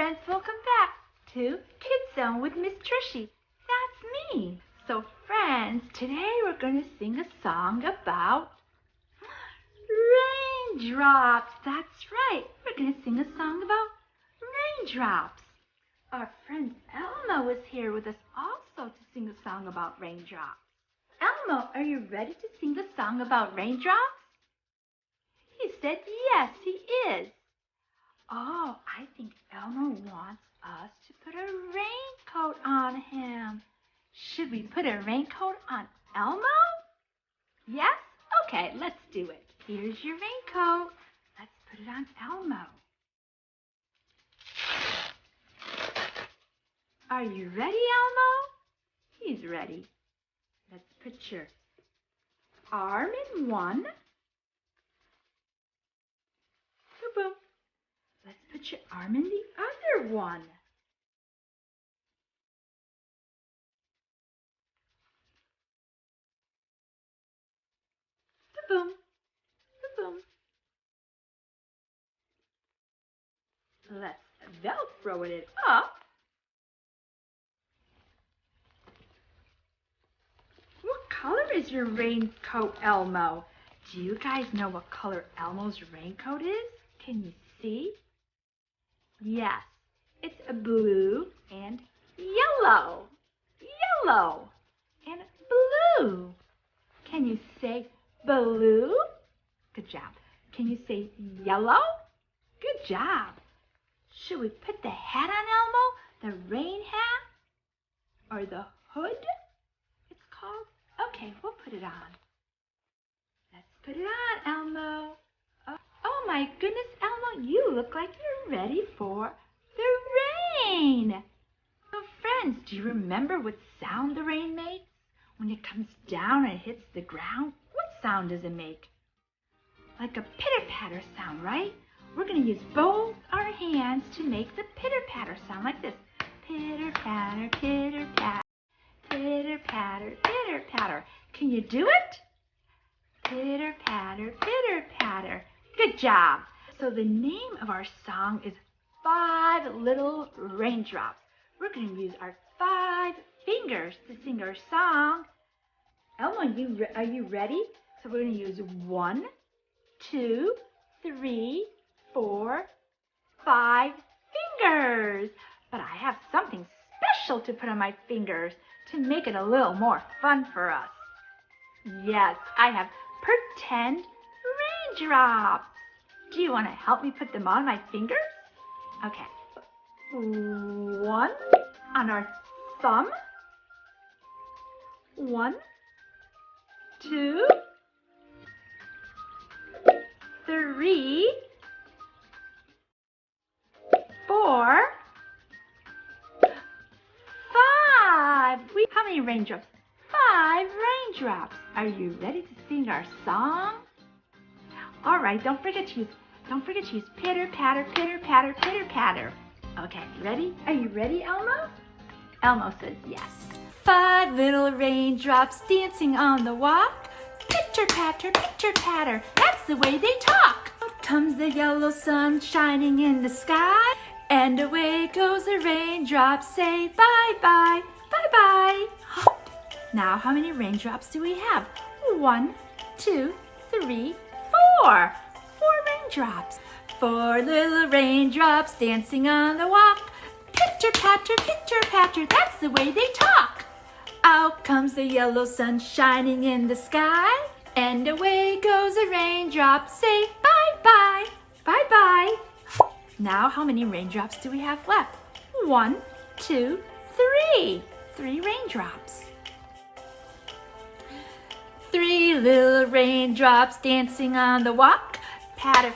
friends, welcome back to Kids Zone with Miss Trishy. That's me. So friends, today we're going to sing a song about raindrops. That's right. We're going to sing a song about raindrops. Our friend Elmo is here with us also to sing a song about raindrops. Elmo, are you ready to sing a song about raindrops? He said yes, he is. Oh, I think Elmo wants us to put a raincoat on him. Should we put a raincoat on Elmo? Yes? Okay, let's do it. Here's your raincoat. Let's put it on Elmo. Are you ready, Elmo? He's ready. Let's put your arm in one. Boom. Let's put your arm in the other one. Boom. Boom. Let's Velcro it up. What color is your raincoat, Elmo? Do you guys know what color Elmo's raincoat is? Can you see? Yes, it's a blue and yellow. Yellow and blue. Can you say blue? Good job. Can you say yellow? Good job. Should we put the hat on Elmo? The rain hat? Or the hood, it's called? Okay, we'll put it on. Let's put it on, Elmo. Oh my goodness, Elmo, you look like you're ready for the rain. So friends, do you remember what sound the rain makes? When it comes down and hits the ground, what sound does it make? Like a pitter-patter sound, right? We're going to use both our hands to make the pitter-patter sound like this. Pitter-patter, pitter-patter, pitter-patter, pitter-patter. Can you do it? Pitter-patter, pitter-patter. Good job. So the name of our song is 5 Little Raindrops. We're going to use our 5 fingers to sing our song. Elmo, are you ready? So we're going to use 1, 2, 3, 4, 5 fingers. But I have something special to put on my fingers to make it a little more fun for us. Yes, I have pretend raindrops. Do you want to help me put them on my fingers? Okay. 1 on our thumb. 1, 2, 3, 4, 5. How many raindrops? 5 raindrops. Are you ready to sing our song? All right, don't forget to use pitter patter, pitter patter, pitter patter. Okay, ready? Are you ready, Elmo? Elmo says yes. 5 little raindrops dancing on the walk. Pitter patter, pitter patter. That's the way they talk. Out comes the yellow sun shining in the sky, and away goes the raindrops. Say bye bye, bye bye. Now, how many raindrops do we have? 1, 2, 3, 4. 4 raindrops. 4 little raindrops dancing on the walk. Pitter patter, pitter patter, that's the way they talk. Out comes the yellow sun shining in the sky, and away goes a raindrop. Say bye bye, bye bye. Now, how many raindrops do we have left? 1, 2, 3. 3 raindrops. 3 little raindrops dancing on the walk. Patter,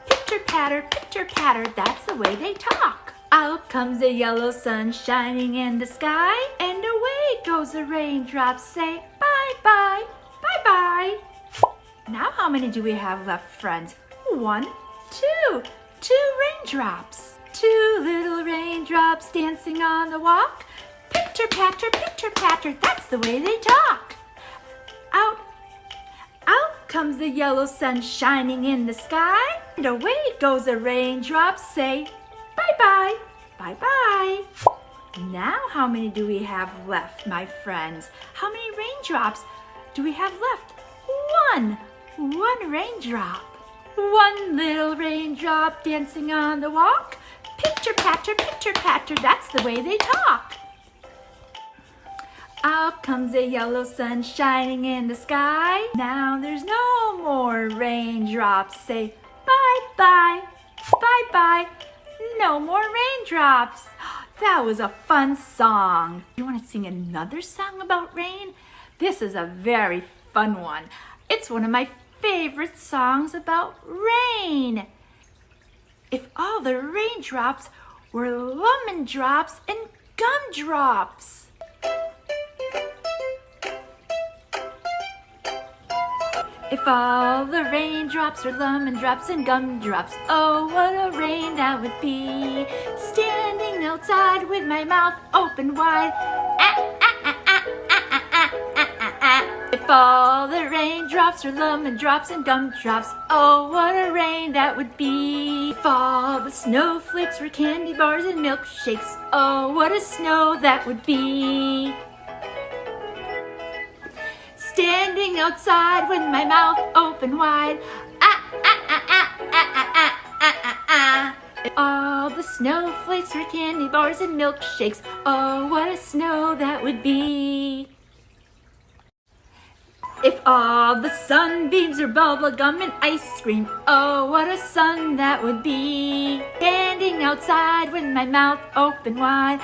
pitter patter, pitter patter, that's the way they talk. Out comes the yellow sun shining in the sky, and away goes the raindrops. Say bye bye, bye bye. Now how many do we have left, friends? 1, 2. 2 raindrops. 2 little raindrops dancing on the walk. Pitter patter, pitter patter, that's the way they talk. Out comes the yellow sun shining in the sky, and away goes a raindrop. Say bye bye, Bye-bye. Now how many do we have left, my friends? How many raindrops do we have left? One. One raindrop. One little raindrop dancing on the walk. Pitter patter, that's the way they talk. Out comes a yellow sun shining in the sky. Now there's no more raindrops. Say bye-bye, bye-bye. No more raindrops. That was a fun song. You want to sing another song about rain? This is a very fun one. It's one of my favorite songs about rain. If all the raindrops were lemon drops and gumdrops. If all the raindrops were lemon drops and gumdrops, oh, what a rain that would be. Standing outside with my mouth open wide. If all the raindrops were lemon drops and gumdrops, oh, what a rain that would be. If all the snowflakes were candy bars and milkshakes, oh, what a snow that would be. Standing outside with my mouth open wide. If all the snowflakes were candy bars and milkshakes, oh, what a snow that would be. If all the sunbeams were bubble gum and ice cream, oh, what a sun that would be. Standing outside with my mouth open wide.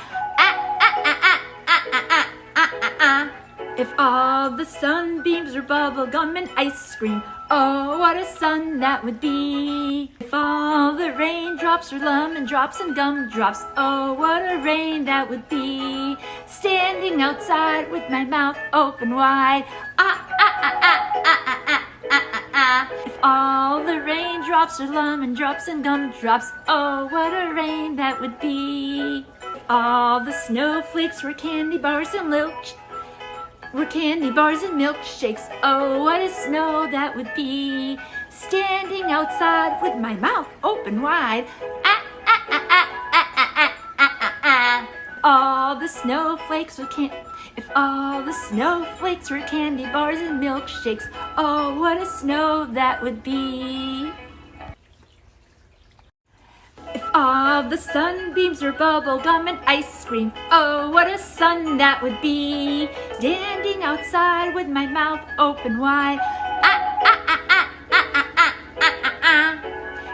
If all the sunbeams were bubble gum and ice cream, oh, what a sun that would be. If all the raindrops were lemon drops and gumdrops, oh, what a rain that would be. Standing outside with my mouth open wide. If all the raindrops were lemon drops and gumdrops, oh, what a rain that would be. If all the snowflakes were candy bars and milkshakes, oh, what a snow that would be. Standing outside with my mouth open wide. All the snowflakes were If all the snowflakes were candy bars and milkshakes, oh, what a snow that would be. If all the sunbeams were bubble gum and ice cream, oh, what a sun that would be. Standing outside with my mouth open wide.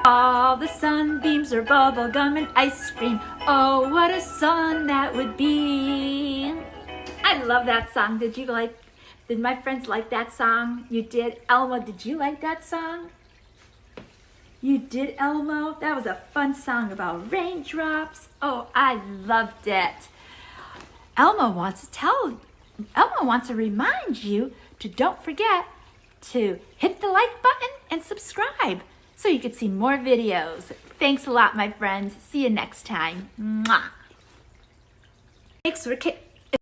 All the sunbeams were bubble gum and ice cream, oh, what a sun that would be. I love that song. Did my friends like that song? You did? Elmo, did you like that song? You did, Elmo? That was a fun song about raindrops. Oh, I loved it. Elmo wants to remind you to don't forget to hit the like button and subscribe so you can see more videos. Thanks a lot, my friends. See you next time. Mwah. Thanks for